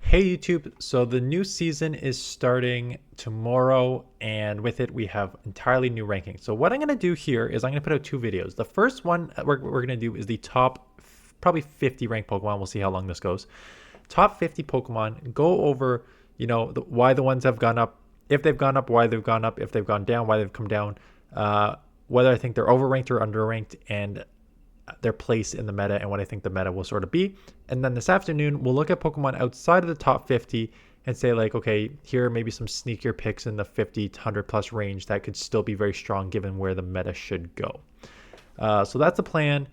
Hey YouTube, so the new season is starting tomorrow, and with it we have entirely new rankings. So what I'm going to do here is I'm going to put out two videos. The first one we're going to do is the top probably 50 ranked Pokemon. We'll see how long this goes. Top 50 Pokemon, go over, why the ones have gone up, if they've gone up, why they've gone up, if they've gone down, why they've come down, whether I think they're overranked or underranked, and their place in the meta and what I think the meta will sort of be. And then this afternoon, we'll look at Pokemon outside of the top 50 and say like, okay, here are maybe some sneakier picks in the 50 to 100 plus range that could still be very strong given where the meta should go. So that's the plan.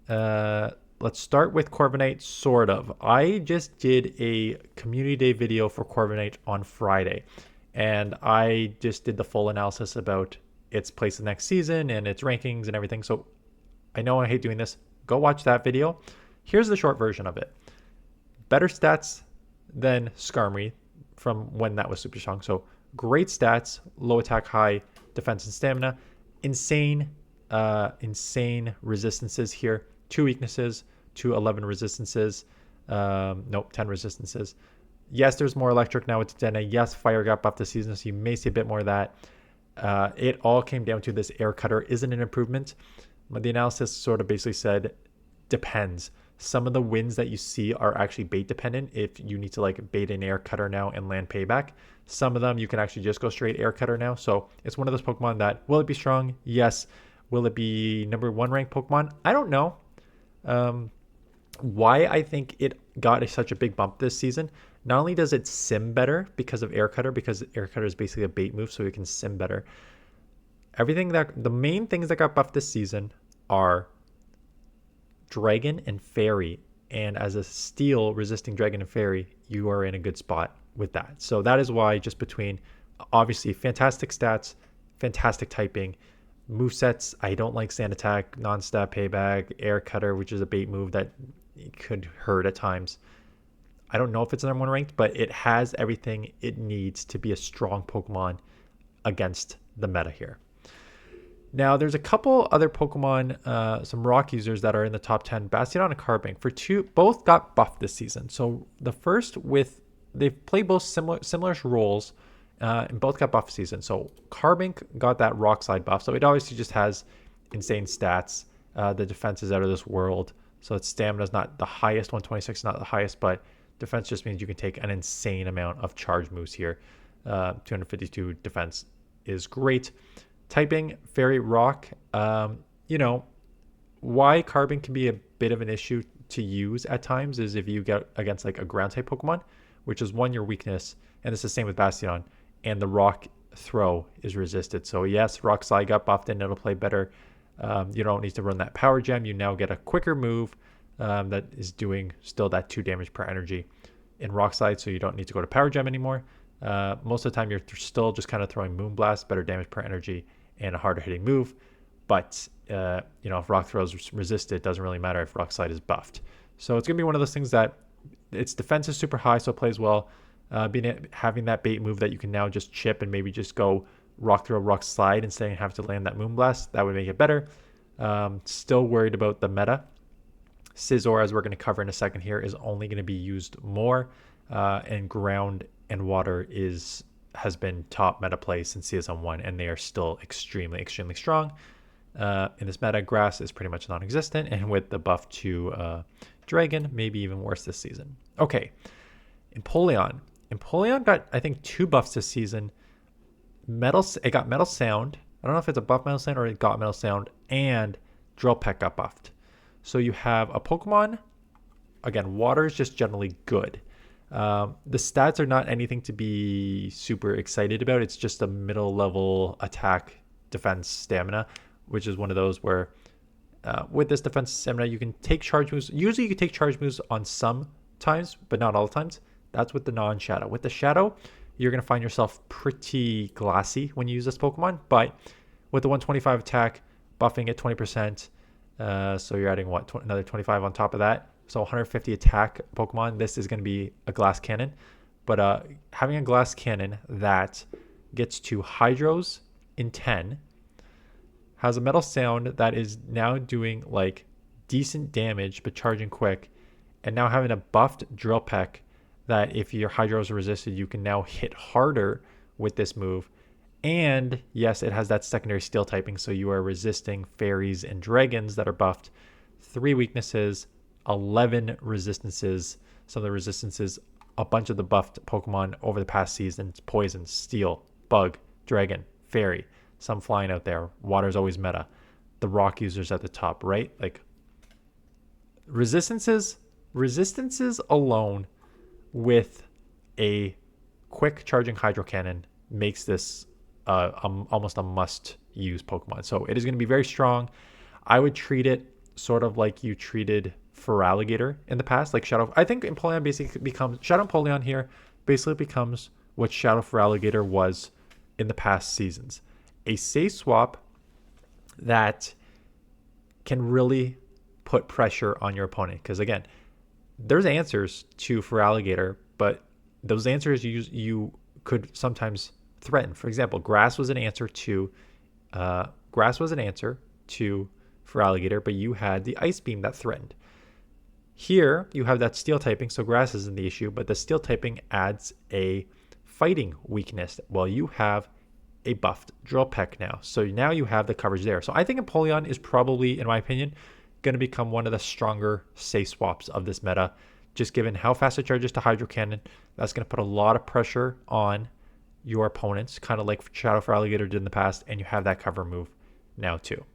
Let's start with Corviknight, sort of. I just did a community day video for Corviknight on Friday, and I just did the full analysis about its place in the next season and its rankings and everything. So I know I hate doing this. Go watch that video. Here's the short version of it. Better stats than Skarmory from when that was super strong. So great stats, low attack, high defense and stamina. Insane resistances here. 2 weaknesses, 11 resistances. 10 resistances. Yes, there's more electric now with Dena. Yes, fire got buffed this season, so you may see a bit more of that. It all came down to this air cutter isn't an improvement. But the analysis sort of basically said, depends. Some of the wins that you see are actually bait dependent if you need to like bait an air cutter now and land payback. Some of them you can actually just go straight air cutter now. So it's one of those Pokemon that, will it be strong? Yes. Will it be number 1 ranked Pokemon? I don't know. Why I think it got such a big bump this season, not only does it sim better because of air cutter, because air cutter is basically a bait move, so it can sim better. The main things that got buffed this season are Dragon and Fairy, and as a steel resisting Dragon and Fairy, you are in a good spot with that. So that is why, just between obviously fantastic stats, fantastic typing, movesets, I don't like Sand Attack, non-stat payback, Air Cutter, which is a bait move that could hurt at times. I don't know if it's number 1 ranked, but it has everything it needs to be a strong Pokemon against the meta here. Now, there's a couple other Pokemon, some rock users that are in the top 10. Bastiodon and Carbink, both got buffed this season. So the first they play both similar roles, and both got buffed season. So Carbink got that rock slide buff. So it obviously just has insane stats. The defense is out of this world. So its stamina is not the highest, 126 is not the highest, but defense just means you can take an insane amount of charge moves here. 252 defense is great. Typing Fairy Rock, why Carbon can be a bit of an issue to use at times is if you get against like a ground type Pokemon, which is your weakness, and it's the same with Bastiodon, and the Rock throw is resisted. So yes, Rock Slide got buffed and it'll play better. You don't need to run that Power Gem. You now get a quicker move that is doing still that 2 damage per energy in Rock Slide, so you don't need to go to Power Gem anymore. Most of the time you're still just kind of throwing Moonblast, better damage per energy, and a harder hitting move. But if Rock Throw is resisted, it doesn't really matter if Rock Slide is buffed. So it's going to be one of those things that its defense is super high, so it plays well. Having that bait move that you can now just chip and maybe just go Rock Throw, Rock Slide instead of having to land that Moonblast, that would make it better. Still worried about the meta. Scizor, as we're going to cover in a second here, is only going to be used more, and Ground and Water has been top meta play since Season 1, and they are still extremely, extremely strong. In this meta, Grass is pretty much non-existent, and with the buff to Dragon, maybe even worse this season. Okay, Empoleon. Empoleon got, I think, 2 buffs this season. It got Metal Sound. I don't know if it's a buff Metal Sound or it got Metal Sound, and Drill Peck got buffed. So you have a Pokemon, again, water is just generally good. The stats are not anything to be super excited about. It's just a middle level attack, defense, stamina, which is one of those where with this defense stamina, you can take charge moves. Usually you can take charge moves on some times, but not all the times. That's with the non-shadow. With the shadow, you're going to find yourself pretty glassy when you use this Pokemon, but with the 125 attack, buffing at 20%, so you're adding another 25 on top of that. So 150 attack Pokemon, this is going to be a glass cannon. But having a glass cannon that gets to Hydros in 10, has a Metal Sound that is now doing like decent damage but charging quick, and now having a buffed Drill Peck that if your Hydro is resisted, you can now hit harder with this move. And yes, it has that secondary steel typing, so you are resisting fairies and dragons that are buffed. 3 weaknesses, 11 resistances. Some of the resistances, a bunch of the buffed Pokemon over the past seasons: poison, steel, bug, dragon, fairy. Some flying out there. Water's always meta. The rock users at the top, right? Like resistances alone with a quick charging Hydro Cannon makes this almost a must-use Pokemon. So it is going to be very strong. I would treat it sort of like you treated Feraligatr in the past, like Shadow. I think Empoleon basically becomes Shadow Empoleon here. Basically becomes what Shadow Feraligatr was in the past seasons, a safe swap that can really put pressure on your opponent. Because again, there's answers to Feraligatr, but those answers you could sometimes threaten. For example, grass was an answer to Feraligatr, but you had the Ice Beam that threatened. Here you have that steel typing, so grass isn't the issue, but the steel typing adds a fighting weakness. Well, you have a buffed Drill Peck now, so now you have the coverage there. So I think Empoleon is probably, in my opinion, going to become one of the stronger safe swaps of this meta, just given how fast it charges to Hydro Cannon. That's going to put a lot of pressure on your opponents, kind of like Shadow Feraligatr did in the past, and you have that cover move now too.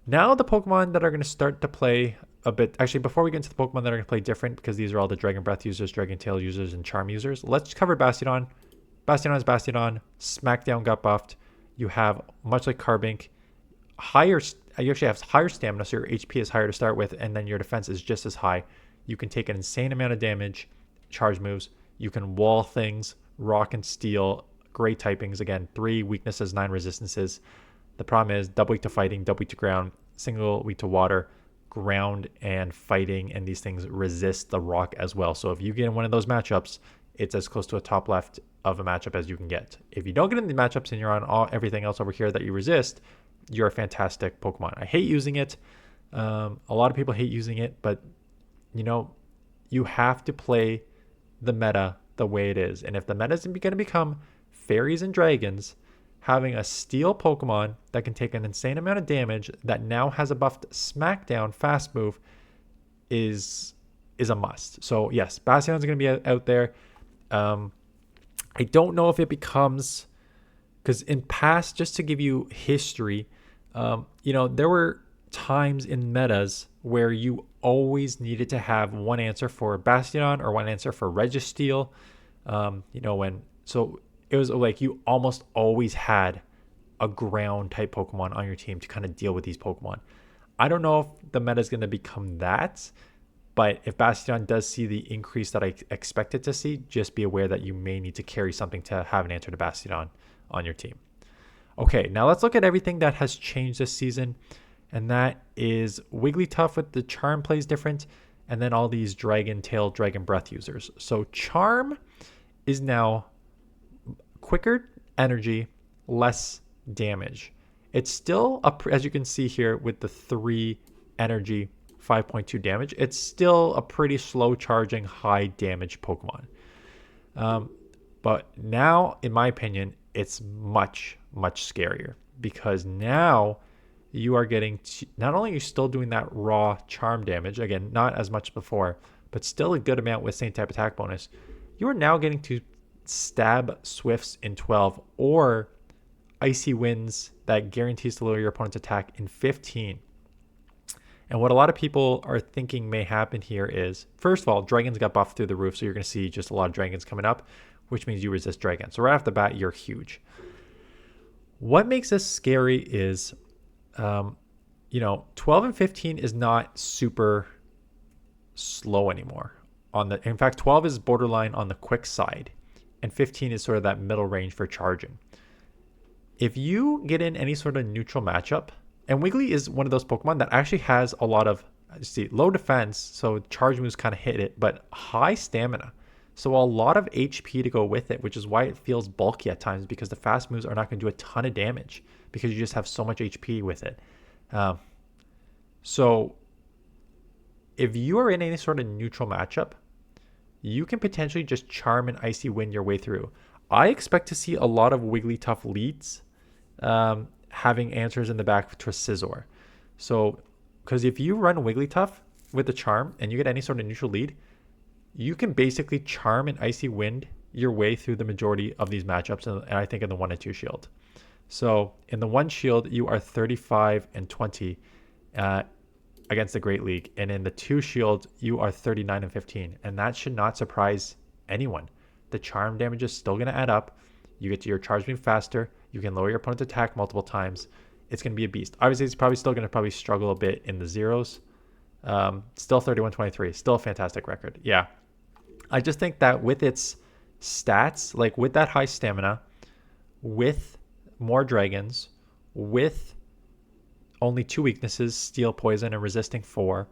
Now the Pokemon that are going to start to play a bit, actually before we get into the Pokemon that are going to play different, because these are all the Dragon Breath users, Dragon Tail users, and Charm users, let's cover Bastiodon. Bastiodon is Bastiodon. Smackdown got buffed. You have, much like Carbink, you actually have higher stamina, so your HP is higher to start with, and then your defense is just as high. You can take an insane amount of damage, charge moves. You can wall things, rock and steel, great typings. Again, 3 weaknesses, 9 resistances. The problem is double weak to fighting, double weak to ground, single weak to water, ground and fighting, and these things resist the rock as well. So if you get in one of those matchups, it's as close to a top left of a matchup as you can get. If you don't get in the matchups and you're on everything else over here that you resist, you're a fantastic Pokemon. I hate using it. A lot of people hate using it, but you have to play the meta the way it is. And if the meta is going to become fairies and dragons, having a steel Pokemon that can take an insane amount of damage that now has a buffed Smackdown fast move is a must. So yes, Bastiodon's going to be out there. I don't know if it becomes, because in past, just to give you history, there were times in metas where you always needed to have one answer for Bastiodon or one answer for Registeel. So it was like you almost always had a ground type Pokemon on your team to kind of deal with these Pokemon. I don't know if the meta is going to become that, but if Bastiodon does see the increase that I expect it to see, just be aware that you may need to carry something to have an answer to Bastiodon on your team. Okay, now let's look at everything that has changed this season, and that is Wigglytuff with the Charm plays different, and then all these Dragon Tail, Dragon Breath users. So Charm is now quicker energy, less damage. It's still, as you can see here with the 3 energy, 5.2 damage, it's still a pretty slow charging, high damage Pokemon. But now, in my opinion, it's much, much scarier, because now you are getting not only are you still doing that raw charm damage, again, not as much before, but still a good amount with same type attack bonus. You are now getting to stab Swifts in 12 or Icy Winds that guarantees to lower your opponent's attack in 15. And what a lot of people are thinking may happen here is, first of all, dragons got buffed through the roof, so you're going to see just a lot of dragons coming up, which means you resist dragons. So right off the bat, you're huge. What makes this scary is, 12 and 15 is not super slow anymore. In fact, 12 is borderline on the quick side, and 15 is sort of that middle range for charging. If you get in any sort of neutral matchup, and Wiggly is one of those Pokemon that actually has a lot of, low defense, so charge moves kind of hit it, but high stamina. So a lot of HP to go with it, which is why it feels bulky at times, because the fast moves are not going to do a ton of damage because you just have so much HP with it. So if you are in any sort of neutral matchup, you can potentially just Charm and Icy Wind your way through. I expect to see a lot of Wigglytuff leads having answers in the back to Scizor. So, because if you run Wigglytuff with the Charm and you get any sort of neutral lead, you can basically Charm and Icy Wind your way through the majority of these matchups, and I think in the 1 and 2 shield. So in the 1 shield, you are 35 and 20 against the Great League, and in the 2 shield, you are 39 and 15, and that should not surprise anyone. The Charm damage is still going to add up. You get to your Charge Beam faster. You can lower your opponent's attack multiple times. It's going to be a beast. Obviously, it's probably still going to struggle a bit in the zeros. Still 31-23. Still a fantastic record. Yeah. I just think that with its stats, like with that high stamina, with more dragons, with only 2 weaknesses, Steel, Poison, and resisting 4,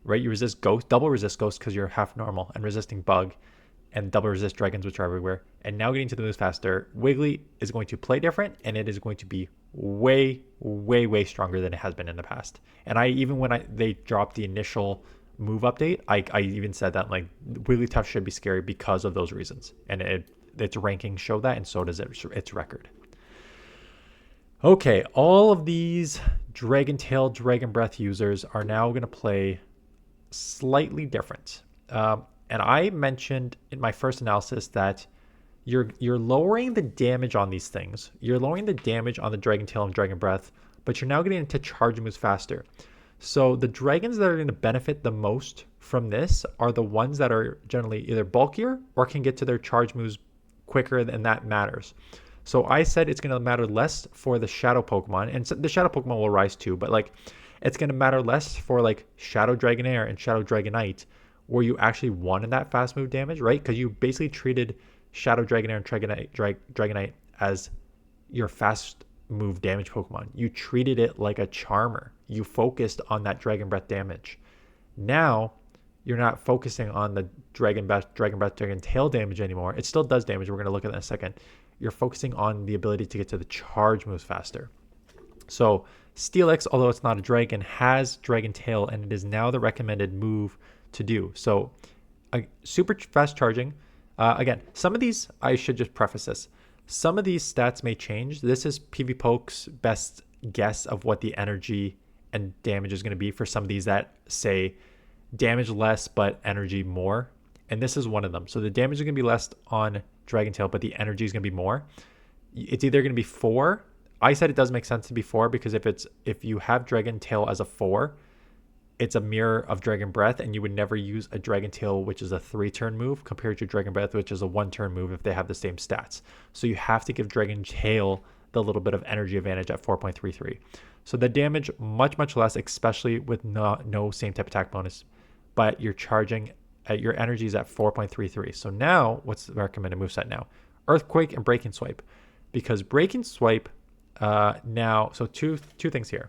right? You resist Ghost, double resist Ghost because you're half normal, and resisting Bug, and double resist dragons, which are everywhere. And now getting to the moves faster, Wiggly is going to play different, and it is going to be way, way, way stronger than it has been in the past. And even when they dropped the initial move update, I even said that like Wigglytuff should be scary because of those reasons. And its rankings show that, and so does its record. Okay, all of these Dragon Tail, Dragon Breath users are now going to play slightly different. And I mentioned in my first analysis that you're lowering the damage on these things. You're lowering the damage on the Dragon Tail and Dragon Breath, but you're now getting into charge moves faster. So the dragons that are going to benefit the most from this are the ones that are generally either bulkier or can get to their charge moves quicker, and that matters. So I said it's going to matter less for the Shadow Pokemon, and so the Shadow Pokemon will rise too, but like it's going to matter less for like Shadow Dragonair and Shadow Dragonite, where you actually won in that fast move damage, right? Because you basically treated Shadow Dragonair and Dragonite as your fast move damage Pokemon. You treated it like a Charmer. You focused on that Dragon Breath damage. Now, you're not focusing on the Dragon Tail damage anymore. It still does damage. We're going to look at that in a second. You're focusing on the ability to get to the charge moves faster. So, Steelix, although it's not a dragon, has Dragon Tail, and it is now the recommended move to do. So super fast charging. Again, some of these, I should just preface this, some of these stats may change. This is pvpoke's best guess of what the energy and damage is going to be for some of these that say damage less but energy more, and this is one of them. So the damage is going to be less on Dragon Tail, but the energy is going to be more. It's either going to be 4. I said it does make sense to be 4 because if you have Dragon Tail as a 4, it's a mirror of Dragon Breath, and you would never use a Dragon Tail, which is a 3-turn move, compared to Dragon Breath, which is a 1-turn move if they have the same stats. So you have to give Dragon Tail the little bit of energy advantage at 4.33. So the damage, much, much less, especially with no same type attack bonus, but you're charging at your energy is at 4.33. So now, what's the recommended moveset now? Earthquake and Breaking Swipe. Because Breaking Swipe now, so two things here.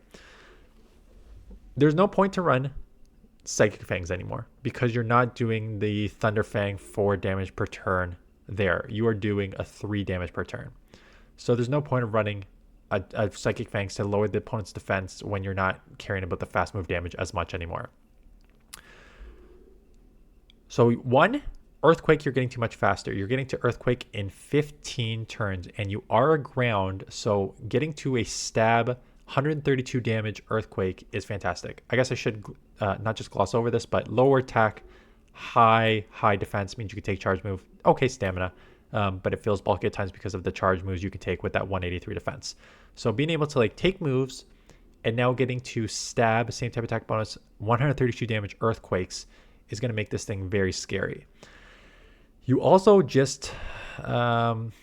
There's no point to run Psychic Fangs anymore because you're not doing the Thunder Fang 4 damage per turn there. You are doing a 3 damage per turn. So there's no point of running a Psychic Fangs to lower the opponent's defense when you're not caring about the fast move damage as much anymore. So 1, Earthquake, you're getting too much faster. You're getting to Earthquake in 15 turns, and you are a ground, so getting to a stab 132 damage Earthquake is fantastic. I guess I should not just gloss over this, but lower attack, high defense means you can take charge move. Okay, stamina, but it feels bulky at times because of the charge moves you can take with that 183 defense. So being able to like take moves and now getting to stab, same type attack bonus, 132 damage Earthquakes is going to make this thing very scary. You also just, I'm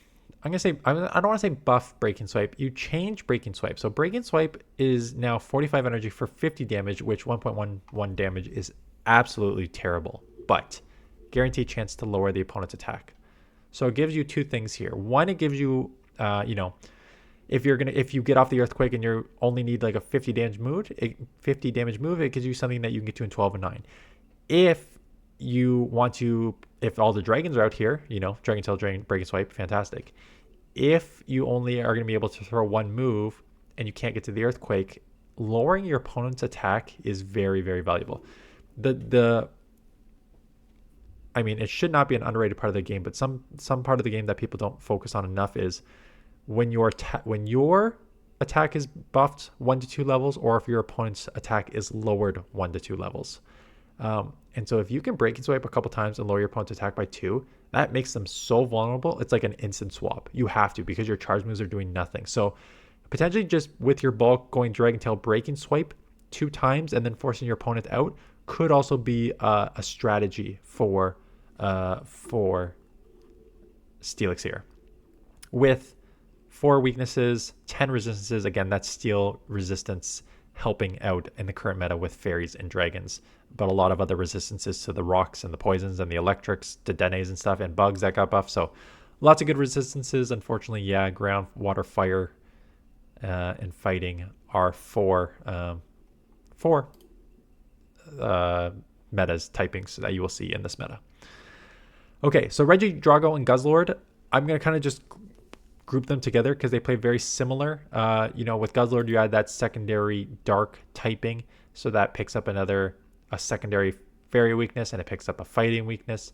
going to say, I don't want to say buff Breaking Swipe. You change Breaking Swipe. So Breaking Swipe is now 45 energy for 50 damage, which 1.11 damage is absolutely terrible, but guaranteed chance to lower the opponent's attack. So it gives you 2 things here. 1, it gives you, if you get off the Earthquake and you only need like a 50 damage move, it gives you something that you can get to in 12 and 9. If you want to, if all the dragons are out here, Dragon Tail, Breaking Swipe, fantastic. If you only are going to be able to throw 1 move and you can't get to the Earthquake, lowering your opponent's attack is very, very valuable. I mean, it should not be an underrated part of the game, but some part of the game that people don't focus on enough is when your attack is buffed 1 to 2 levels, or if your opponent's attack is lowered 1 to 2 levels. And so if you can break and swipe a couple times and lower your opponent's attack by 2, that makes them so vulnerable. It's like an instant swap. You have to, because your charge moves are doing nothing. So potentially just with your bulk going Dragon Tail breaking swipe 2 times and then forcing your opponent out could also be a strategy for Steelix here. With 4 weaknesses, 10 resistances, again, that's steel resistance helping out in the current meta with fairies and dragons, but a lot of other resistances to the rocks and the poisons and the electrics, Dedenes and stuff, and bugs that got buffed. So lots of good resistances. Unfortunately, yeah, ground, water, fire, and fighting are 4 metas typings that you will see in this meta. Okay, so Regidrago and Guzzlord, I'm going to kind of just group them together because they play very similar. With Guzzlord, you add that secondary dark typing, so that picks up a secondary fairy weakness, and it picks up a fighting weakness,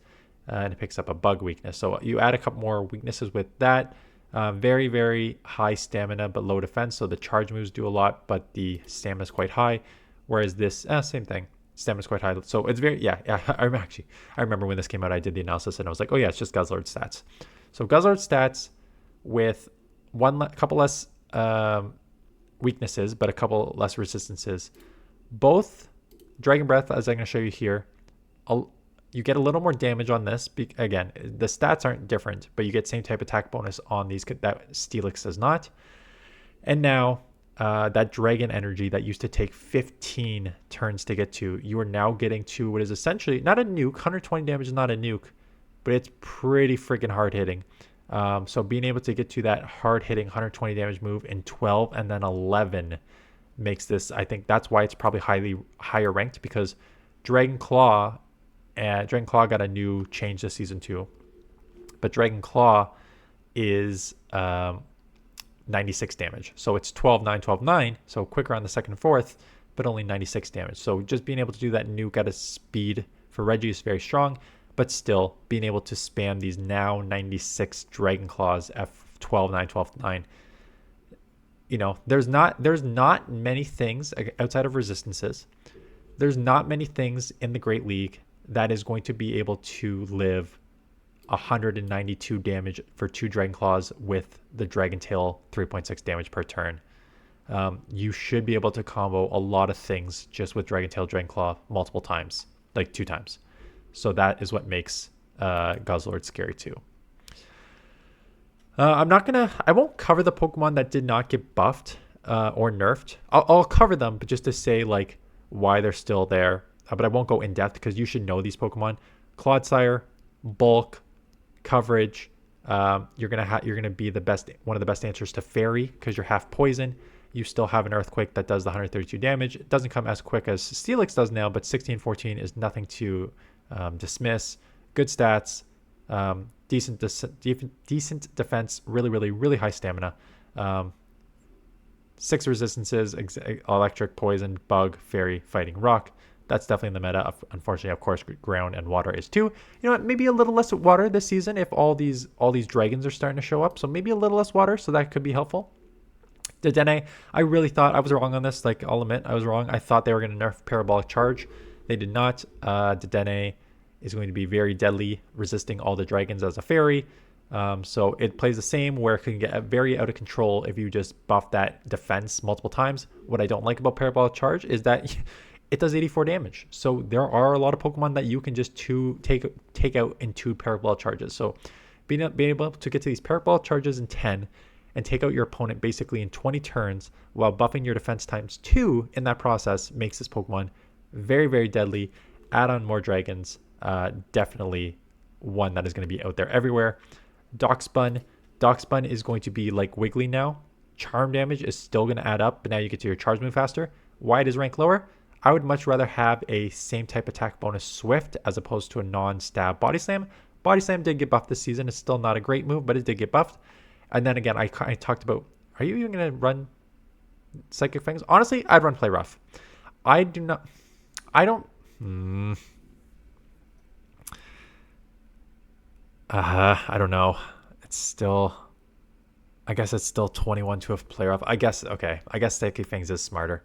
and it picks up a bug weakness. So you add a couple more weaknesses with that. Very, very high stamina, but low defense. So the charge moves do a lot, but the stamina is quite high. Whereas this, same thing. Stamina is quite high. So it's very, I remember when this came out, I did the analysis and I was like, oh yeah, it's just Guzzlord stats. So Guzzlord stats with couple less weaknesses, but a couple less resistances. Both Dragon Breath, as I'm going to show you here, you get a little more damage on this. Again, the stats aren't different, but you get same type attack bonus on these that Steelix does not. And now that dragon energy that used to take 15 turns to get to, you are now getting to what is essentially not a nuke. 120 damage is not a nuke, but it's pretty freaking hard hitting. So being able to get to that hard hitting 120 damage move in 12 and then 11 makes this, I think that's why it's probably higher ranked, because Dragon Claw got a new change this season too, but Dragon Claw is 96 damage. So it's 12-9, 12-9, so quicker on the second and fourth, but only 96 damage. So just being able to do that nuke at a speed for Reggie is very strong, but still being able to spam these now 96 Dragon Claws at 12-9, 12-9. There's not many things outside of resistances. There's not many things in the Great League that is going to be able to live 192 damage for 2 Dragon Claws with the Dragon Tail 3.6 damage per turn. You should be able to combo a lot of things just with Dragon Tail, Dragon Claw multiple times, like 2 times. So that is what makes Guzzlord scary too. I won't cover the Pokemon that did not get buffed or nerfed. I'll cover them, but just to say like why they're still there. But I won't go in depth because you should know these Pokemon. Clodsire, bulk, coverage. You're gonna be one of the best answers to Fairy because you're half poison. You still have an Earthquake that does the 132 damage. It doesn't come as quick as Steelix does now, but 16-14 is nothing to dismiss. Good stats. Decent defense, really, really, really high stamina. 6 resistances, electric, poison, bug, fairy, fighting, rock. That's definitely in the meta. Unfortunately, of course, ground and water is too. Maybe a little less water this season if all these dragons are starting to show up. So maybe a little less water, so that could be helpful. Dedenne, I really thought I was wrong on this. Like, I'll admit I was wrong. I thought they were going to nerf Parabolic Charge. They did not. Dedenne is going to be very deadly, resisting all the dragons as a fairy. So it plays the same, where it can get very out of control if you just buff that defense multiple times. What I don't like about Parabolic Charge is that it does 84 damage. So there are a lot of Pokemon that you can just take out in 2 Parabolic Charges. So being able to get to these Parabolic Charges in 10 and take out your opponent basically in 20 turns while buffing your defense times 2 in that process makes this Pokemon very, very deadly. Add on more dragons. Definitely one that is going to be out there everywhere. Dockspun is going to be like Wiggly now. Charm damage is still going to add up, but now you get to your charge move faster. Why it is ranked lower? I would much rather have a same type attack bonus Swift as opposed to a non-stab Body Slam. Body Slam did get buffed this season. It's still not a great move, but it did get buffed. And then again, I talked about, are you even going to run Psychic Fangs? Honestly, I'd run Play Rough. I don't know. It's still, I guess it's still 21 to a player off. I guess, okay. I guess Psychic Fangs is smarter.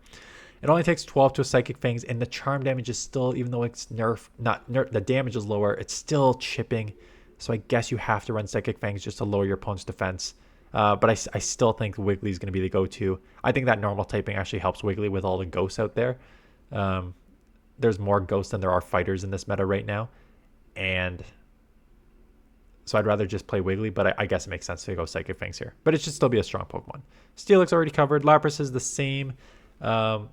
It only takes 12 to a Psychic Fangs, and the charm damage is still, even though it's not nerf, the damage is lower, it's still chipping. So I guess you have to run Psychic Fangs just to lower your opponent's defense. But I still think Wiggly is going to be the go-to. I think that normal typing actually helps Wiggly with all the ghosts out there. Um, there's more ghosts than there are fighters in this meta right now. And so I'd rather just play Wiggly, but I guess it makes sense to go Psychic Fangs here. But it should still be a strong Pokemon. Steelix already covered. Lapras is the same. Um,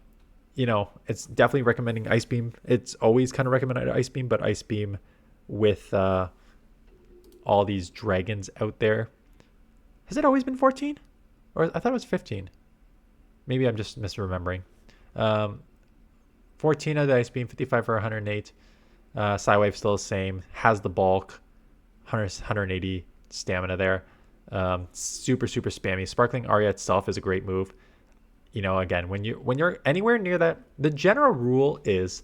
it's definitely recommending Ice Beam. It's always kind of recommended Ice Beam, but Ice Beam with all these dragons out there. Has it always been 14? Or I thought it was 15. Maybe I'm just misremembering. 14 of the Ice Beam, 55 for 108. Psywave still the same. Has the bulk. 180 stamina there. Super spammy. Sparkling Aria itself is a great move. Again, when you're anywhere near that, the general rule is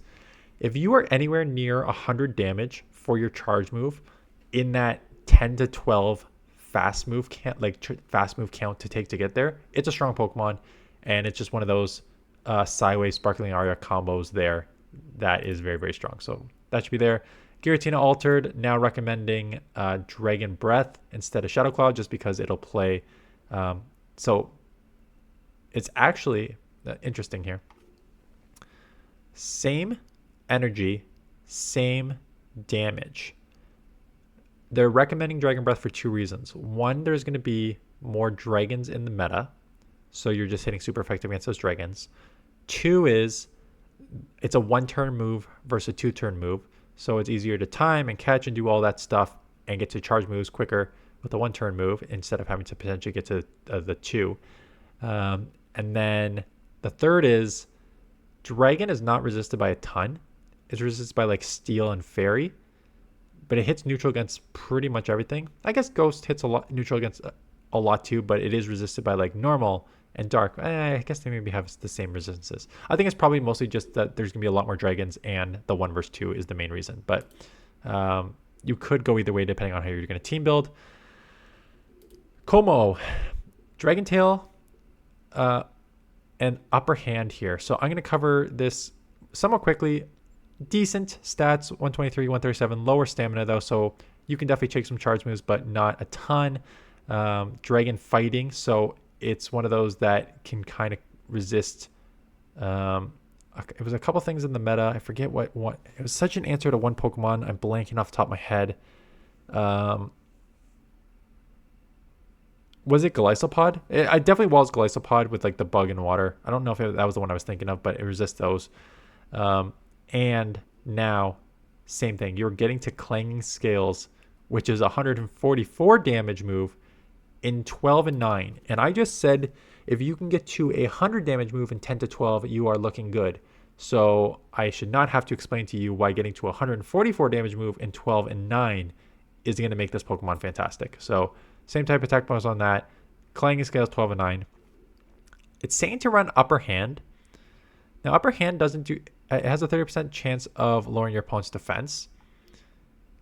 if you are anywhere near 100 damage for your charge move in that 10 to 12 fast move count to take to get there, it's a strong Pokemon, and it's just one of those Psywave Sparkling Aria combos there that is very strong. So that should be there. Giratina altered, now recommending Dragon Breath instead of Shadow Cloud, just because it'll play. So it's actually interesting here. Same energy, same damage. They're recommending Dragon Breath for two reasons. One, there's going to be more dragons in the meta, so you're just hitting super effective against those dragons. Two is it's a one-turn move versus a two-turn move, so it's easier to time and catch and do all that stuff and get to charge moves quicker with a one-turn move instead of having to potentially get to the two. And then the third is Dragon is not resisted by a ton. It's resisted by like Steel and Fairy, but it hits neutral against pretty much everything. I guess Ghost hits a lot neutral against a lot too, but it is resisted by like Normal and Dark. I guess they maybe have the same resistances. I think it's probably mostly just that there's gonna be a lot more dragons, and the 1 versus 2 is the main reason. But you could go either way depending on how you're gonna team build. Kommo-o, Dragon Tail, and Upper Hand here. So I'm gonna cover this somewhat quickly. Decent stats, 123, 137, lower stamina though, so you can definitely take some charge moves, but not a ton. Dragon fighting, so it's one of those that can kind of resist. It was a couple things in the meta. I forget what it was. Such an answer to one Pokemon. I'm blanking off the top of my head. Was it Glisopod? I definitely was Glisopod with like the bug and water. I don't know if that was the one I was thinking of, but it resists those. And now, same thing. You're getting to Clanging Scales, which is a 144 damage move in 12 and 9. And I just said if you can get to a 100 damage move in 10 to 12, you are looking good. So I should not have to explain to you why getting to a 144 damage move in 12 and 9 is going to make this Pokemon fantastic. So same type of attack bonus on that. Clanging Scales 12 and 9. It's saying to run Upper Hand. Now Upper Hand doesn't do... It has a 30% chance of lowering your opponent's defense.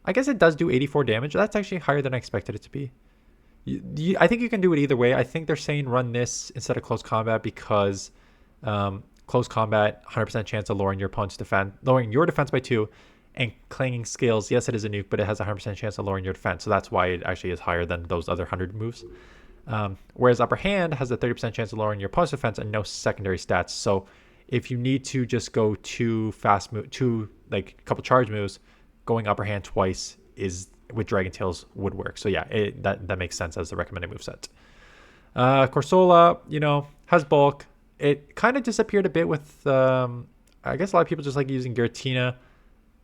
I guess it does do 84 damage. That's actually higher than I expected it to be. I think you can do it either way. I think they're saying run this instead of Close Combat because Close Combat, 100% chance of lowering your opponent's defense, lowering your defense by 2, and Clanging Scales, yes, it is a nuke, but it has a 100% chance of lowering your defense. So that's why it actually is higher than those other 100 moves. Whereas Upper Hand has a 30% chance of lowering your opponent's defense and no secondary stats. So if you need to just go two like a couple charge moves, going Upper Hand twice is with Dragon Tails would work. So yeah, that makes sense as the recommended moveset. Corsola, has bulk. It kind of disappeared a bit with, I guess a lot of people just like using Giratina,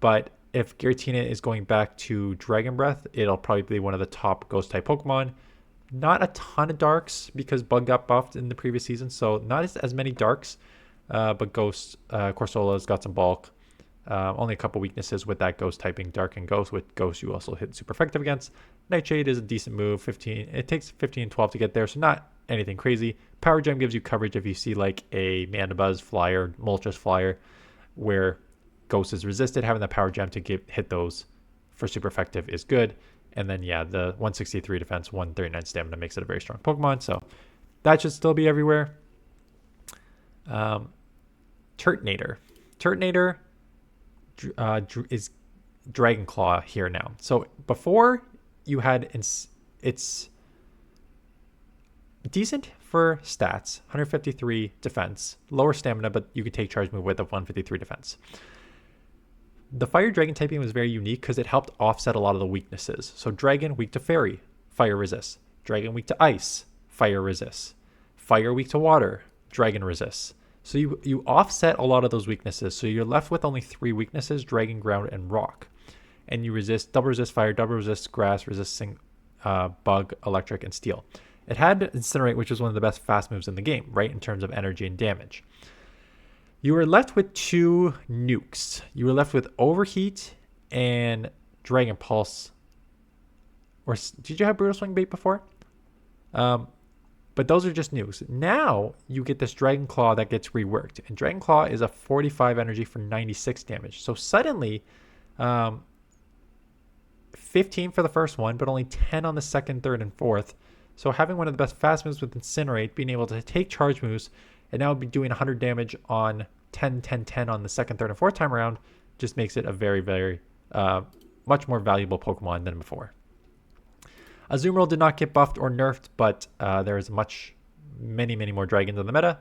but if Giratina is going back to Dragon Breath, it'll probably be one of the top Ghost type Pokemon. Not a ton of Darks because Bug got buffed in the previous season, so not as many Darks. But Ghost, Corsola's got some bulk. Only a couple weaknesses with that Ghost typing, Dark and Ghost. With Ghost, you also hit super effective against. Nightshade is a decent move. 15. It takes 15 and 12 to get there, so not anything crazy. Power Gem gives you coverage if you see like a Mandibuzz flyer, Moltres flyer, where Ghost is resisted. Having the Power Gem to hit those for super effective is good. And then, yeah, the 163 defense, 139 stamina makes it a very strong Pokemon. So that should still be everywhere. Turtator. Turtator is Dragon Claw here now. So before you had it's decent for stats, 153 defense, lower stamina, but you could take charge move with a 153 defense. The fire dragon typing was very unique because it helped offset a lot of the weaknesses. So dragon weak to fairy, fire resists. Dragon weak to ice, fire resists. Fire weak to water, dragon resists. So you offset a lot of those weaknesses. So you're left with only 3 weaknesses, dragon, ground, and rock. And you resist, double resist fire, double resist grass, resisting bug, electric, and steel. It had Incinerate, which was one of the best fast moves in the game, right, in terms of energy and damage. You were left with 2 nukes. You were left with Overheat and Dragon Pulse. Or did you have Brutal Swing Bait before? But those are just nukes. Now you get this Dragon Claw that gets reworked. And Dragon Claw is a 45 energy for 96 damage. So suddenly, 15 for the first one, but only 10 on the second, third, and fourth. So having one of the best fast moves with Incinerate, being able to take charge moves, and now be doing 100 damage on 10, 10, 10 on the second, third, and fourth time around, just makes it a very, very, much more valuable Pokemon than before. Azumarill did not get buffed or nerfed, but there is many more dragons in the meta.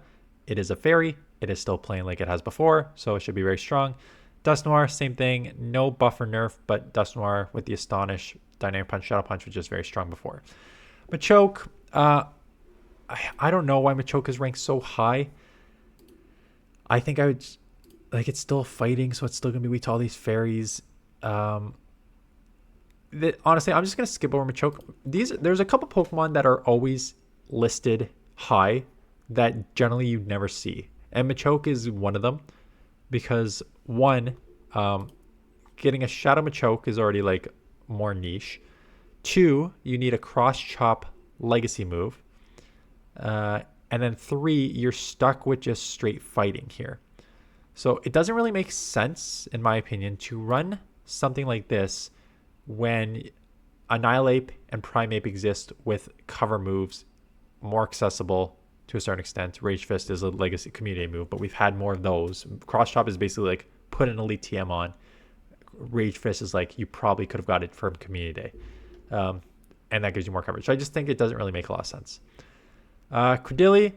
It is a fairy. It is still playing like it has before, so it should be very strong. Dusknoir, same thing. No buff or nerf, but Dusknoir with the Astonish, Dynamic Punch, Shadow Punch, which is very strong before. Machoke, I don't know why Machoke is ranked so high. I think I would, like, it's still fighting, so it's still going to be weak to all these fairies. Honestly, I'm just going to skip over Machoke. There's a couple Pokemon that are always listed high that generally you'd never see. And Machoke is one of them because, one, getting a Shadow Machoke is already, like, more niche. 2, you need a Cross Chop Legacy move. And then 3, you're stuck with just straight fighting here. So it doesn't really make sense, in my opinion, to run something like this when Annihilape and Primeape exist with cover moves more accessible to a certain extent. Rage Fist is a legacy community move, but we've had more of those. Cross Chop is basically like put an Elite TM on. Rage Fist is like you probably could have got it from Community Day. And that gives you more coverage. So I just think it doesn't really make a lot of sense. Credilli,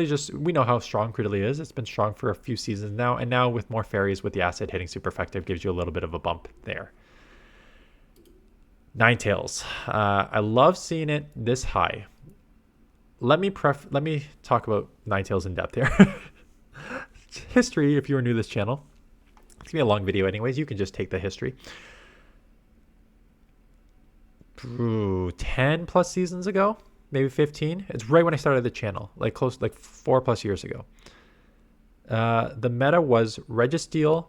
just, we know how strong Credilli is. It's been strong for a few seasons now, and now with more fairies with the acid hitting super effective gives you a little bit of a bump there. Ninetales. I love seeing it this high. Let me talk about Ninetales in depth here. History, if you are new to this channel. It's gonna be a long video anyways. You can just take the history. 10 plus seasons ago, maybe 15. It's right when I started the channel, like 4+ years ago. The meta was Registeel,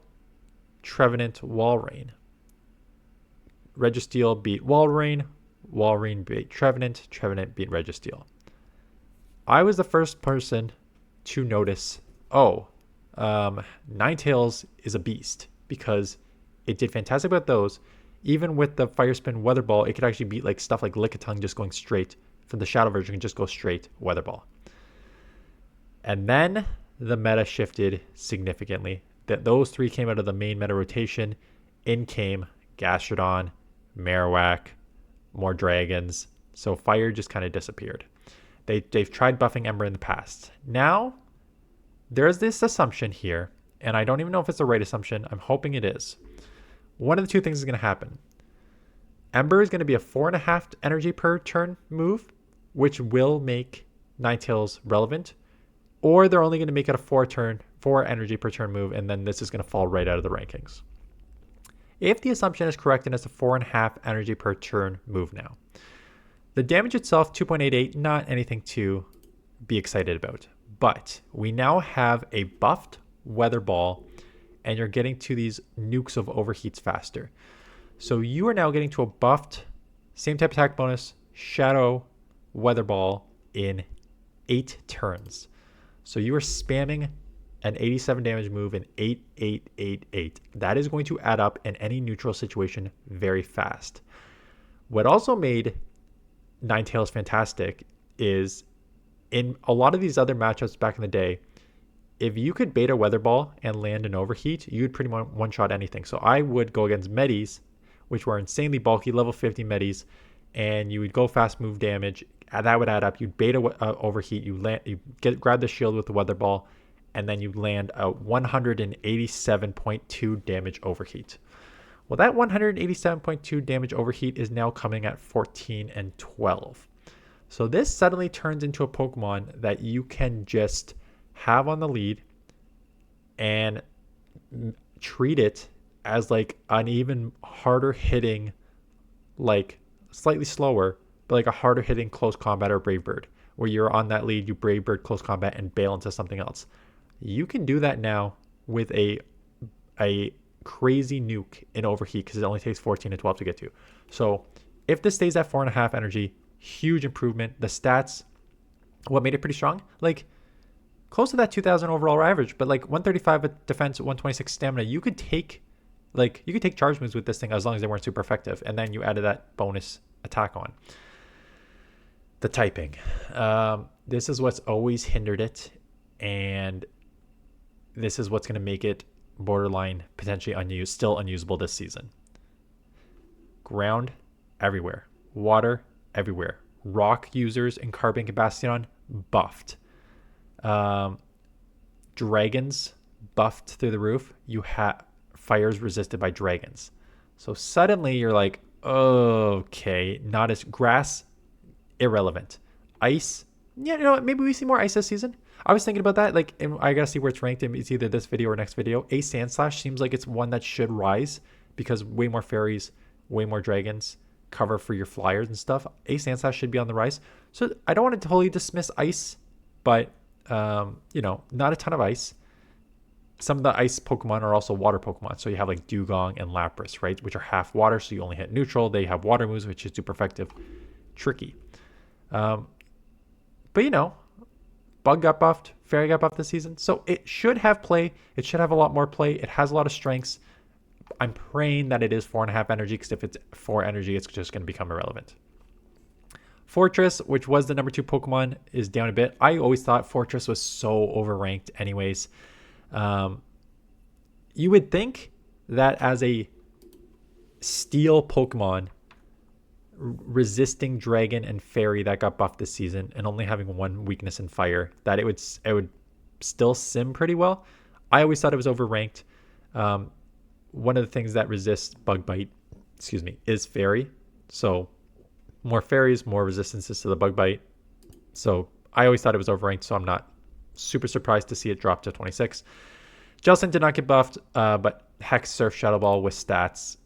Trevenant, Walrein. Registeel beat Walrein, Walrein beat Trevenant, Trevenant beat Registeel. I was the first person to notice, Ninetales is a beast because it did fantastic with those. Even with the Fire Spin Weather Ball, it could actually beat like stuff like Lickitung just going straight. From the Shadow version, can just go straight Weather Ball. And then the meta shifted significantly. Those 3 came out of the main meta rotation. In came Gastrodon, Marowak, more dragons. So fire just kind of disappeared. They've tried buffing Ember in the past. Now, there's this assumption here, and I don't even know if it's the right assumption. I'm hoping it is. One of the 2 things is going to happen. Ember is going to be a 4.5 energy per turn move, which will make Ninetales relevant, or they're only going to make it a 4 energy per turn move, and then this is going to fall right out of the rankings. If the assumption is correct and it's a 4.5 energy per turn move now, the damage itself, 2.88, not anything to be excited about. But we now have a buffed Weather Ball, and you're getting to these nukes of overheats faster. So you are now getting to a buffed, same type attack bonus, Shadow Weather Ball in 8 turns. So you are spamming an 87 damage move, and 8888. That is going to add up in any neutral situation very fast. What also made Ninetales fantastic is in a lot of these other matchups back in the day, if you could beta Weather Ball and land an Overheat, you'd pretty much one-shot anything. So I would go against Medis, which were insanely bulky, level 50 Medis, and you would go fast move damage. That would add up. You'd beta Overheat, grab the shield with the Weather Ball, and then you land a 187.2 damage Overheat. Well, that 187.2 damage Overheat is now coming at 14 and 12. So this suddenly turns into a Pokemon that you can just have on the lead and treat it as like an even harder hitting, like slightly slower, but like a harder hitting close combat or Brave Bird, where you're on that lead, you Brave Bird close combat and bail into something else. You can do that now with a crazy nuke in Overheat because it only takes 14 and 12 to get to. So if this stays at 4.5 energy, huge improvement. The stats, what made it pretty strong? Like close to that 2000 overall average, but like 135 with defense, 126 stamina. You could take charge moves with this thing as long as they weren't super effective, and then you added that bonus attack on. The typing. This is what's always hindered it, and this is what's going to make it borderline potentially still unusable this season. Ground everywhere. Water everywhere. Rock users in Carbink and Bastiodon buffed. Dragons buffed through the roof. You have fires resisted by dragons. So suddenly you're like, okay, not as grass, irrelevant. Ice, yeah, you know what? Maybe we see more ice this season. I was thinking about that. Like, I gotta see where it's ranked. It's either this video or next video. A Sand Slash seems like it's one that should rise because way more fairies, way more dragons, cover for your flyers and stuff. A Sand Slash should be on the rise. So I don't want to totally dismiss ice, but not a ton of ice. Some of the ice Pokemon are also water Pokemon. So you have like Dugong and Lapras, right? Which are half water, so you only hit neutral. They have water moves, which is super effective. Tricky. But Bug got buffed. Fairy got buffed this season. So it should have play. It should have a lot more play. It has a lot of strengths. I'm praying that it is 4.5 energy, because if it's 4 energy, it's just going to become irrelevant. Fortress, which was the number 2 Pokemon, is down a bit. I always thought Fortress was so overranked anyways. You would think that as a steel Pokemon, resisting Dragon and Fairy that got buffed this season and only having one weakness in Fire, that it would still sim pretty well. I always thought it was overranked. One of the things that resists Bug Bite, is Fairy. So more fairies, more resistances to the Bug Bite. So I always thought it was overranked, so I'm not super surprised to see it drop to 26. Jellicent did not get buffed, but Hex, Surf, Shadow Ball with stats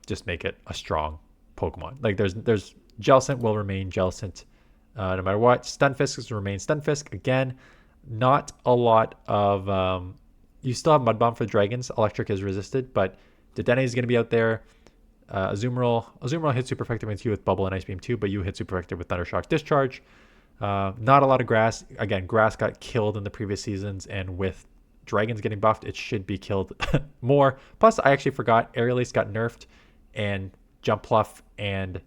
just make it a strong Pokemon. Like there's Jellicent will remain Jellicent no matter what. Stunfisk will remain Stunfisk. Again, not a lot of... you still have Mud Bomb for dragons. Electric is resisted, but Dedenne is going to be out there. Azumarill hits super effective against you with Bubble and Ice Beam too, but you hit super effective with Thundershock Discharge. Not a lot of grass. Again, grass got killed in the previous seasons, and with dragons getting buffed, it should be killed more. Plus, I actually forgot Aerial Ace got nerfed, and Jump Pluff and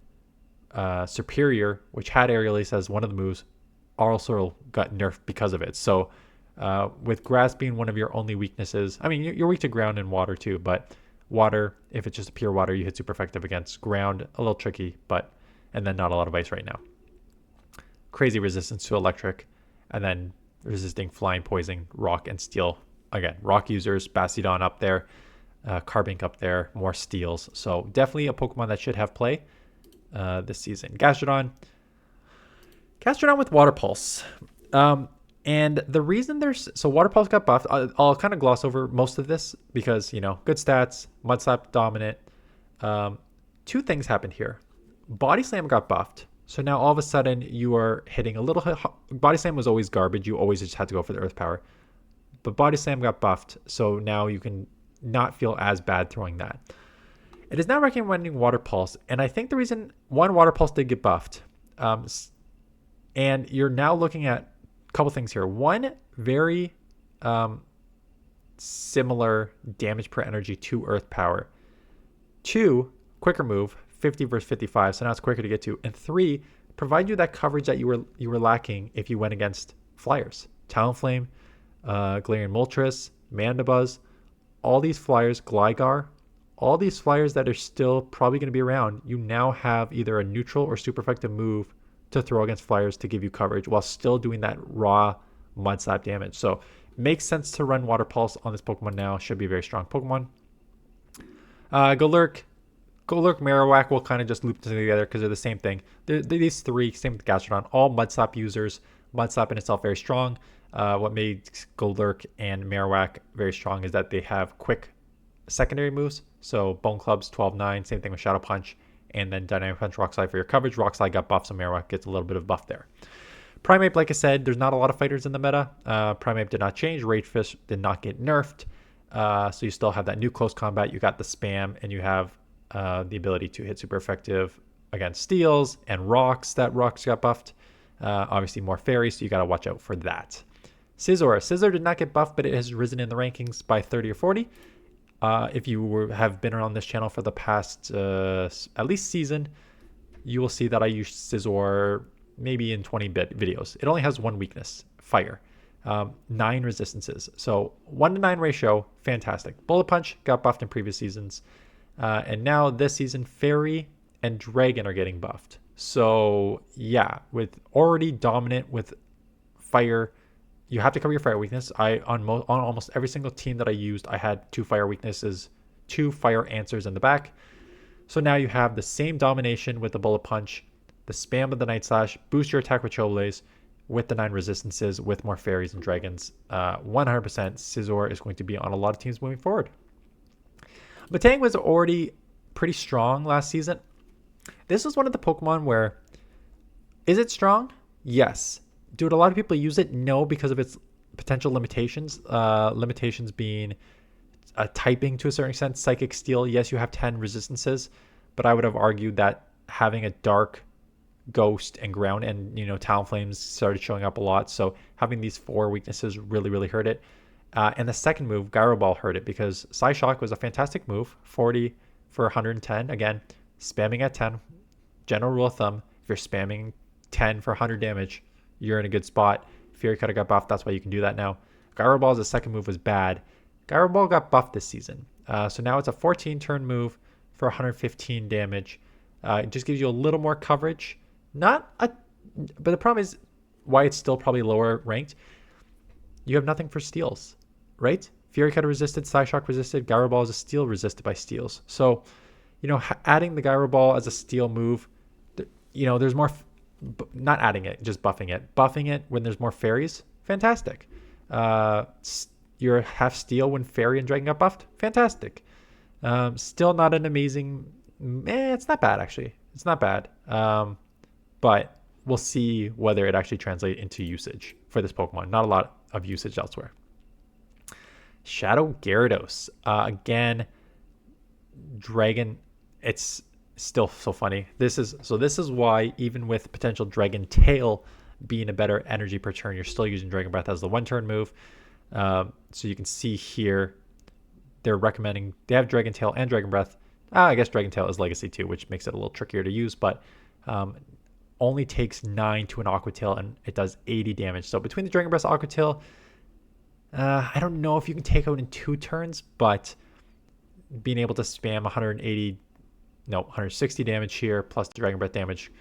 Superior, which had Aerial Ace as one of the moves, also got nerfed because of it. So with grass being one of your only weaknesses, I mean, you're weak to ground and water too, but water, if it's just a pure water, you hit super effective against. Ground, a little tricky, and then not a lot of ice right now. Crazy resistance to electric, and then resisting flying, poison, rock, and steel. Again, rock users, Bastiodon up there, Carbink up there, more steals. So definitely a Pokemon that should have play this season. Gastrodon with Water Pulse. And the reason Water Pulse got buffed, I'll kind of gloss over most of this because, good stats, Mud Slap dominant. 2 things happened here. Body Slam got buffed. So now all of a sudden you are hitting a little... Body Slam was always garbage. You always just had to go for the Earth Power. But Body Slam got buffed. So now you can not feel as bad throwing that. It is now recommending Water Pulse. And I think the reason... Water Pulse did get buffed. And you're now looking at couple things here. One, very similar damage per energy to Earth Power. 2, quicker move, 50 versus 55, so now it's quicker to get to. And 3, provide you that coverage that you were lacking if you went against flyers. Talonflame, Galarian Moltres, Mandibuzz, all these flyers, Gligar, all these flyers that are still probably going to be around, you now have either a neutral or super effective move to throw against flyers to give you coverage while still doing that raw mud slap damage. So makes sense to run Water Pulse on this Pokemon now. Should be a very strong Pokemon. Golurk, Marowak will kind of just loop together because they're the same thing. These three, same with Gastrodon, all Mud Slap users. Mud Slap in itself very strong. What made Golurk and Marowak very strong is that they have quick secondary moves. So Bone Club's 12-9, same thing with Shadow Punch, and then Dynamic Punch, Rock Slide for your coverage. Rock Slide got buffed, so Marowak gets a little bit of buff there. Primeape, like I said, there's not a lot of fighters in the meta. Primeape did not change. Ragefish did not get nerfed. So you still have that new close combat. You got the spam, and you have the ability to hit super effective against steels and rocks. That rocks got buffed. Obviously more fairies, so you got to watch out for that. Scizor did not get buffed, but it has risen in the rankings by 30 or 40. If you have been around this channel for the past at least season, you will see that I use Scizor maybe in 20 videos. It only has one weakness, fire. 9 resistances. So 1-to-9 ratio, fantastic. Bullet Punch got buffed in previous seasons. And now this season, Fairy and Dragon are getting buffed. So yeah, with already dominant with fire, you have to cover your fire weakness. On almost every single team that I used, I had 2 fire weaknesses, 2 fire answers in the back. So now you have the same domination with the Bullet Punch, the spam of the Night Slash, boost your attack with Chill Blaze with the 9 resistances, with more fairies and dragons. 100% Scizor is going to be on a lot of teams moving forward. Matang was already pretty strong last season. This was one of the Pokemon where, is it strong? Yes. Do a lot of people use it? No, because of its potential limitations. Limitations being typing to a certain extent. Psychic Steel, yes, you have 10 resistances, but I would have argued that having a dark, ghost, and ground, and Talonflames started showing up a lot, so having these 4 weaknesses really hurt it. And the second move, Gyro Ball, hurt it because Psyshock was a fantastic move, 40 for 110. Again, spamming at 10. General rule of thumb, if you're spamming 10 for 100 damage, you're in a good spot. Fury Cutter got buffed, that's why you can do that now. Gyro Ball's second move was bad. Gyro Ball got buffed this season. So now it's a 14-turn move for 115 damage. It just gives you a little more coverage. But the problem is why it's still probably lower ranked. You have nothing for steals, right? Fury Cutter resisted, Psyshock resisted, Gyro Ball is a steel resisted by steals. So, adding the Gyro Ball as a steel move, there's more, not adding it, just buffing it. Buffing it when there's more fairies, fantastic. You're half steel when fairy and dragon got buffed, fantastic. Still not an amazing, it's not bad actually. It's not bad. But we'll see whether it actually translates into usage for this Pokemon. Not a lot of usage elsewhere. Shadow Gyarados. Again, Dragon, it's still so funny. This is why even with potential Dragon Tail being a better energy per turn, you're still using Dragon Breath as the 1-turn move. So you can see here, they're recommending, they have Dragon Tail and Dragon Breath. I guess Dragon Tail is Legacy too, which makes it a little trickier to use, but only takes 9 to an Aqua Tail, and it does 80 damage. So between the Dragon Breath and Aqua Tail, I don't know if you can take out in 2 turns, but being able to spam 160 damage here, plus the Dragon Breath damage,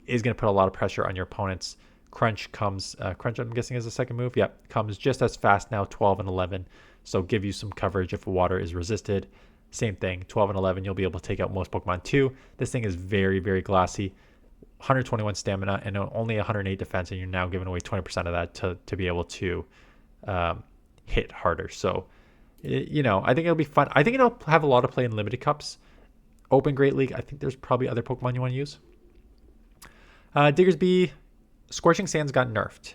is going to put a lot of pressure on your opponents. Crunch comes, Crunch I'm guessing is the second move. Yep, comes just as fast now, 12 and 11. So give you some coverage if water is resisted. Same thing, 12 and 11, you'll be able to take out most Pokemon too. This thing is very glassy. 121 stamina and only 108 defense, and you're now giving away 20% of that to be able to hit harder. So, I think it'll be fun. I think it'll have a lot of play in limited cups. Open Great League, I think there's probably other Pokemon you want to use. Diggersby, Scorching Sands got nerfed.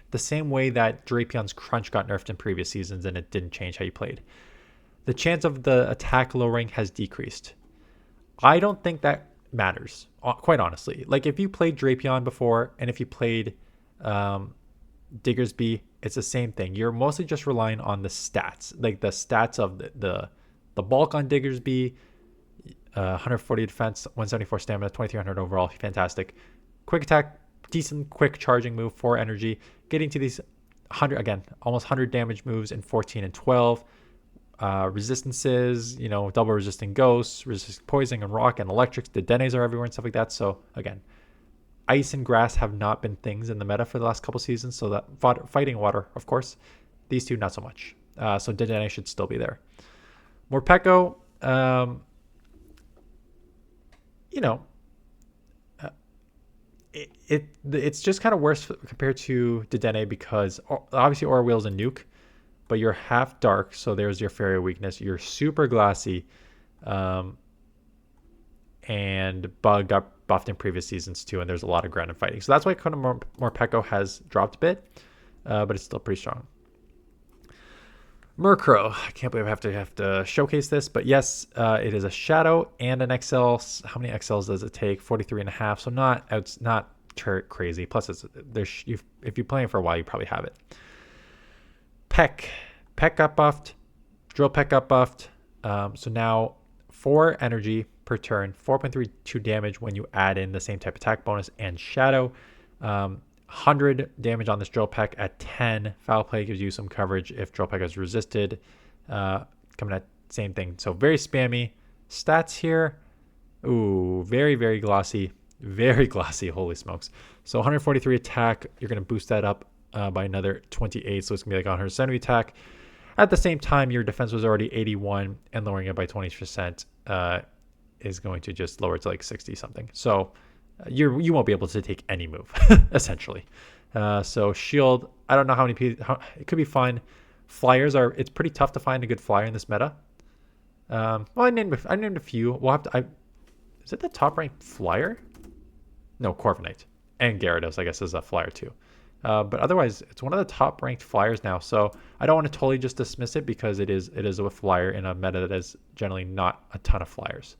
The same way that Drapion's Crunch got nerfed in previous seasons, and it didn't change how you played. The chance of the attack lowering has decreased. I don't think that matters, quite honestly. Like if you played Drapion before, and if you played Diggersby, it's the same thing. You're mostly just relying on the stats, like the stats of the bulk on Diggersby, 140 defense, 174 stamina, 2300 overall. Fantastic. Quick attack, decent quick charging move, 4 energy. Getting to these 100, again, almost 100 damage moves in 14 and 12. Resistances, double resisting ghosts, resisting poison and rock and electrics. The Denes are everywhere and stuff like that. So again, ice and grass have not been things in the meta for the last couple seasons. So that fighting water, of course, these two not so much. So Dedenne should still be there. Morpeko, it's just kind of worse compared to Dedenne because obviously Aura Wheel's a nuke, but you're half dark, so there's your fairy weakness. You're super glassy, and Bug got buffed in previous seasons too, and there's a lot of ground and fighting. So that's why Morpeko has dropped a bit, but it's still pretty strong. Murkrow, I can't believe I have to showcase this, but yes, it is a Shadow and an XL. How many XLs does it take? 43.5. So not crazy. Plus, if you're playing for a while, you probably have it. Peck got buffed. Drill Peck got buffed. So now 4 energy per turn, 4.32 damage when you add in the same type attack bonus and Shadow. 100 damage on this Drill Peck at 10. Foul Play gives you some coverage if Drill Peck is resisted. Coming at same thing. So very spammy. Stats here. Ooh, very, very glossy. Very glossy. Holy smokes. So 143 attack. You're going to boost that up by another 28. So it's going to be like 170 attack. At the same time, your defense was already 81, and lowering it by 20% is going to just lower it to like 60 something. So you won't be able to take any move essentially. So shield, I don't know how many it could be fine. Flyers it's pretty tough to find a good flyer in this meta. Well, I named a few. We'll have to. Is it the top ranked flyer? No, Corviknight and Gyarados, I guess, is a flyer too. But otherwise, it's one of the top ranked flyers now. So I don't want to totally just dismiss it because it is a flyer in a meta that is generally not a ton of flyers.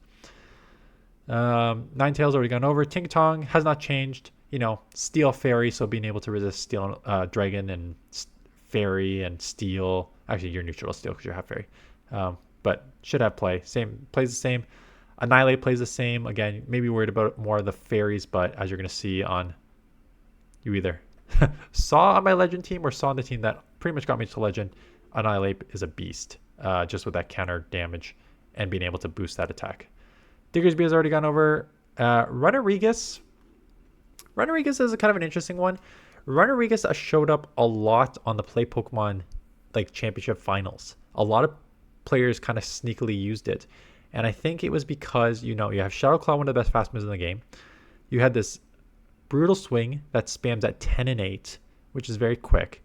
Ninetales already gone over. Tinkaton has not changed. Steel Fairy, so being able to resist Steel Dragon and Fairy and Steel. Actually, you're neutral to Steel because you're half Fairy. But should have play. Plays the same. Annihilate plays the same. Again, maybe worried about more of the fairies, but as you're going to see on, you either saw on my legend team or saw on the team that pretty much got me to legend, Annihilate is a beast, just with that counter damage and being able to boost that attack. Diggersby has already gone over. Runerigus is a kind of an interesting one. Runerigus showed up a lot on the Play Pokemon championship finals. A lot of players kind of sneakily used it. And I think it was because, you have Shadow Claw, one of the best fast moves in the game. You had this Brutal Swing that spams at 10 and 8, which is very quick.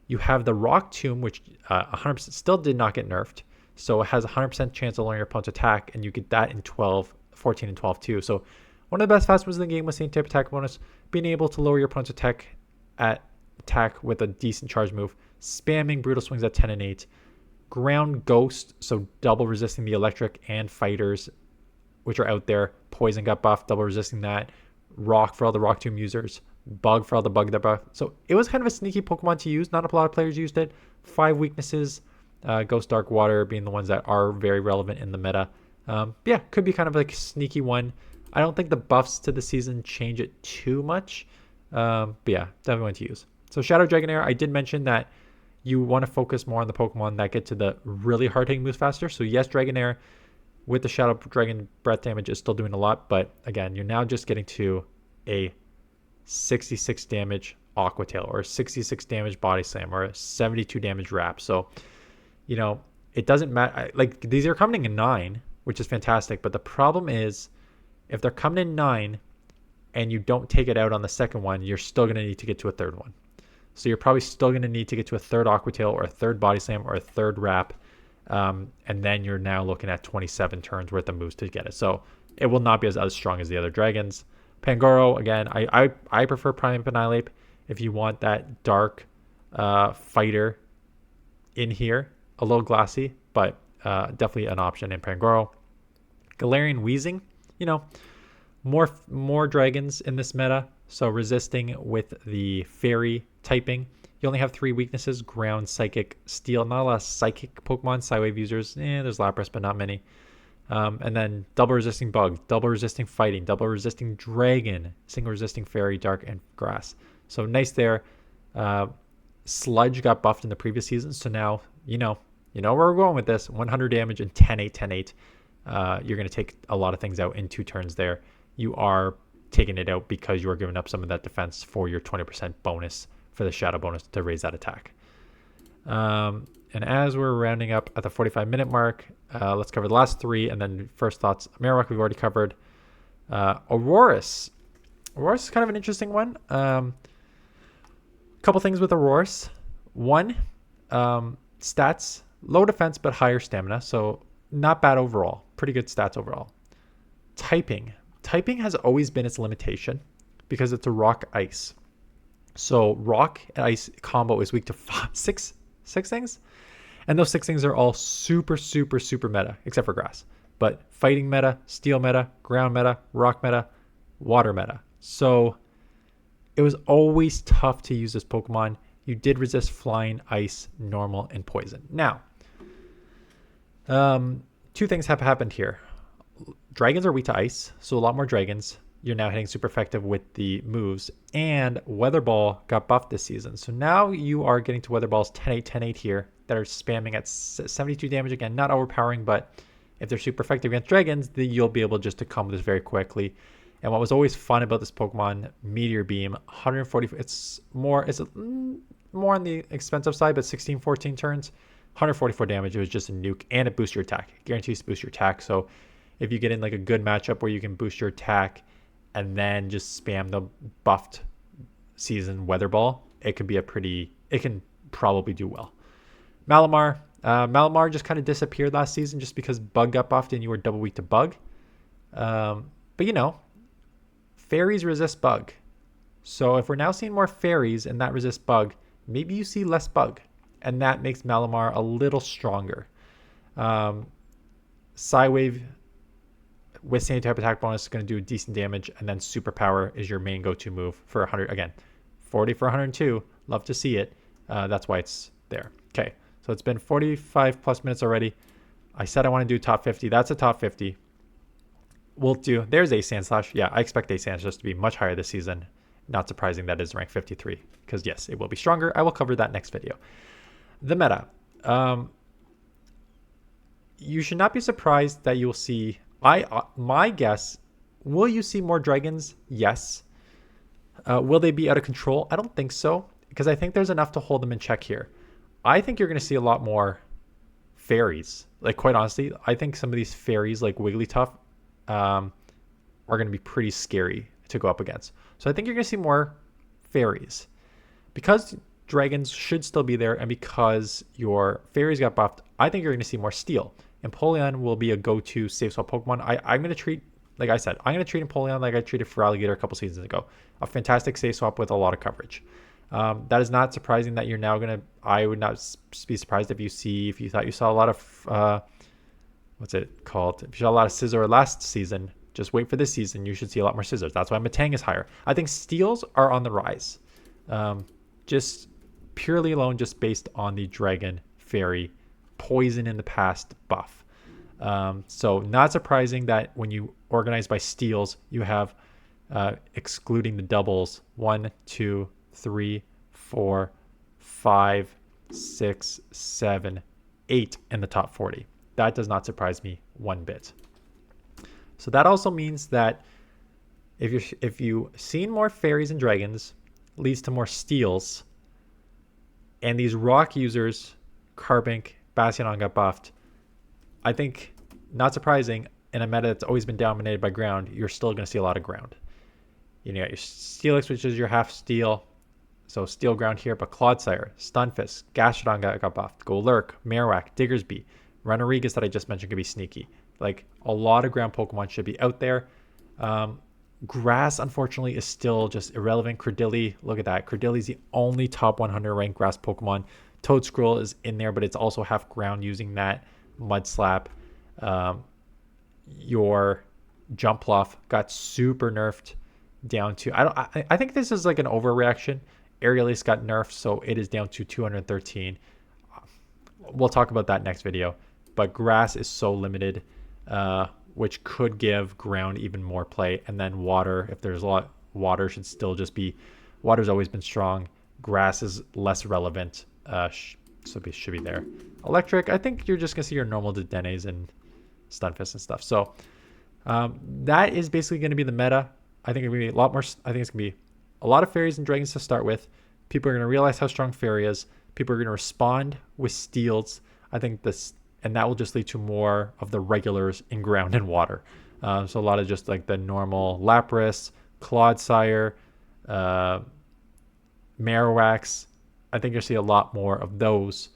You have the Rock Tomb, which 100% still did not get nerfed. So it has a 100% chance of lowering your opponent's attack, and you get that in 14 and 12 too. So one of the best fast moves in the game with same type attack bonus, being able to lower your opponent's attack with a decent charge move, spamming Brutal Swings at 10 and 8. Ground Ghost, so double resisting the electric and fighters, which are out there. Poison got buffed, double resisting that. Rock for all the Rock Tomb users. Bug for all the Bug that buff. So it was kind of a sneaky Pokemon to use. Not a lot of players used it. 5 weaknesses. Ghost, Dark, Water being the ones that are very relevant in the meta. Could be kind of like a sneaky one. I don't think the buffs to the season change it too much. Definitely one to use. So Shadow Dragonair, I did mention that you want to focus more on the Pokemon that get to the really hard-hitting moves faster. So yes, Dragonair with the Shadow Dragon breath damage is still doing a lot, but again, you're now just getting to a 66 damage Aqua Tail or a 66 damage Body Slam or a 72 damage Wrap. So, it doesn't matter. These are coming in 9, which is fantastic, but the problem is if they're coming in 9 and you don't take it out on the second one, you're still going to need to get to a third one. So you're probably still going to need to get to a third Aqua Tail or a third Body Slam or a third Wrap. And then you're now looking at 27 turns worth of moves to get it. So it will not be as strong as the other dragons. Pangoro, again, I prefer Prime Annihilate if you want that dark fighter in here. A little glassy, but definitely an option in Pangoro. Galarian Weezing, more dragons in this meta. So resisting with the fairy typing You only have 3 weaknesses: ground, psychic, steel. Not a lot of psychic Pokemon. Psywave users, there's Lapras, but not many. And then double resisting bug, double resisting fighting, double resisting dragon, single resisting fairy, dark, and grass. So nice there. Sludge got buffed in the previous season, so now you know where we're going with this. 100 damage and 10-8, 10-8. You're going to take a lot of things out in 2 turns there. You are taking it out because you are giving up some of that defense for your 20% bonus for the shadow bonus to raise that attack. And as we're rounding up at the 45-minute mark, let's cover the last 3, and then first thoughts. Marowak we've already covered. Aurorus. Aurorus is kind of an interesting one. Couple things with Aurorus. One, stats, low defense but higher stamina, so not bad overall. Pretty good stats overall. Typing. Typing has always been its limitation because it's a rock ice. So rock and ice combo is weak to six things, and those 6 things are all super meta, except for grass. But fighting meta, steel meta, ground meta, rock meta, water meta. So it was always tough to use this Pokemon. You did resist flying, ice, normal, and poison. Now, 2 things have happened here. Dragons are weak to ice, so a lot more dragons. You're now hitting super effective with the moves. And Weather Ball got buffed this season. So now you are getting to Weather Balls 10-8, 10-8 here that are spamming at 72 damage. Again, not overpowering, but if they're super effective against dragons, then you'll be able just to combo this very quickly. And what was always fun about this Pokemon, Meteor Beam, 140, it's more on the expensive side, but 16, 14 turns, 144 damage. It was just a nuke, and it boosts your attack. It guarantees to boost your attack. So if you get in like a good matchup where you can boost your attack and then just spam the buffed season Weather Ball, it can probably do well. Malamar just kind of disappeared last season just because Bug got buffed and you were double weak to Bug. But fairies resist Bug. So if we're now seeing more fairies and that resist Bug, maybe you see less Bug, and that makes Malamar a little stronger. Psywave with same type attack bonus is going to do decent damage, and then Superpower is your main go-to move for 100. Again, 40 for 102. Love to see it. That's why it's there. Okay, so it's been 45 plus minutes already. I said I want to do top 50. That's a top 50. We'll do. There's a Sandslash. Yeah, I expect a Sandslash to be much higher this season. Not surprising that is ranked 53, because yes, it will be stronger. I will cover that next video. The meta. You should not be surprised that you will see. My guess, will you see more dragons? Yes. Will they be out of control? I don't think so, because I think there's enough to hold them in check here. I think you're going to see a lot more fairies. Like, quite honestly, I think some of these fairies, like Wigglytuff, are going to be pretty scary to go up against. So I think you're going to see more fairies. Because dragons should still be there, and because your fairies got buffed, I think you're going to see more steel. Empoleon will be a go-to safe swap Pokemon. I'm going to treat, like I said, I'm going to treat Empoleon like I treated Feraligatr a couple seasons ago. A fantastic safe swap with a lot of coverage. That is not surprising that you're now going to, I would not be surprised if you thought you saw a lot of, what's it called? If you saw a lot of Scizor last season, just wait for this season. You should see a lot more Scizors. That's why Matang is higher. I think Steels are on the rise. Just purely alone, just based on the Dragon, Fairy, Poison in the past buff. So not surprising that when you organize by steals, you have, excluding the doubles, 1, 2, 3, 4, 5, 6, 7, 8 in the top 40. That does not surprise me one bit. So that also means that if you seen more fairies and dragons, leads to more steals, and these rock users, Carbink, Bastiodon got buffed, I think, not surprising, in a meta that's always been dominated by ground, you're still going to see a lot of ground. You got your Steelix, which is your half steel, so steel ground here, but Clodsire, Stunfisk, Gastrodon got buffed, Golurk, Marowak, Diggersby, Runerigus that I just mentioned could be sneaky. Like, a lot of ground Pokemon should be out there. Grass, unfortunately, is still just irrelevant. Credilli, look at that. Credilli is the only top 100 ranked grass Pokemon. Toadscroll is in there, but it's also half ground using that Mud Slap. Your Jumpluff got super nerfed down to, I think this is like an overreaction. Aerialist got nerfed, so it is down to 213. We'll talk about that next video. But grass is so limited, which could give ground even more play. And then water, if there's a lot, water should still just be, water's always been strong. Grass is less relevant, so it should be there. Electric, I think you're just going to see your normal Dedenes and Stunfisk and stuff. So that is basically going to be the meta. I think it's going to be a lot more, I think it's going to be a lot of fairies and dragons to start with. People are going to realize how strong fairy is. People are going to respond with steals. I think this, and that will just lead to more of the regulars in ground and water. So a lot of just like the normal Lapras, Clodsire, Marowaks. I think you'll see a lot more of those.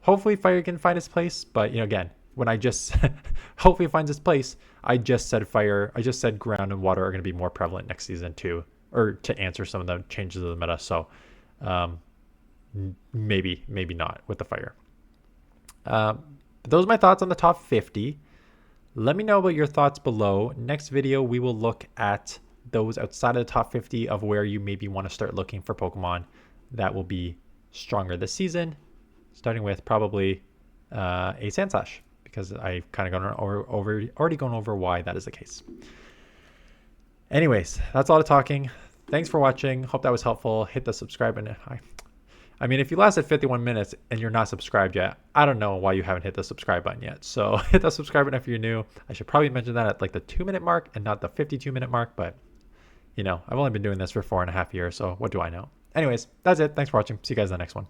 Hopefully fire can find its place, but you know, again, when I just hopefully it finds its place, I just said fire, I just said ground and water are going to be more prevalent next season too, or to answer some of the changes of the meta. So maybe not with the fire. Those are my thoughts on the top 50. Let me know about your thoughts below. Next video, we will look at those outside of the top 50 of where you maybe want to start looking for Pokemon that will be stronger this season, starting with probably a Sandslash, because I've kind of already gone over why that is the case. Anyways, that's all the talking. Thanks for watching. Hope that was helpful. Hit the subscribe button. I mean, if you lasted 51 minutes and you're not subscribed yet, I don't know why you haven't hit the subscribe button yet. So hit the subscribe button if you're new. I should probably mention that at like the 2-minute mark and not the 52-minute mark. But, you know, I've only been doing this for 4.5 years. So what do I know? Anyways, that's it. Thanks for watching. See you guys in the next one.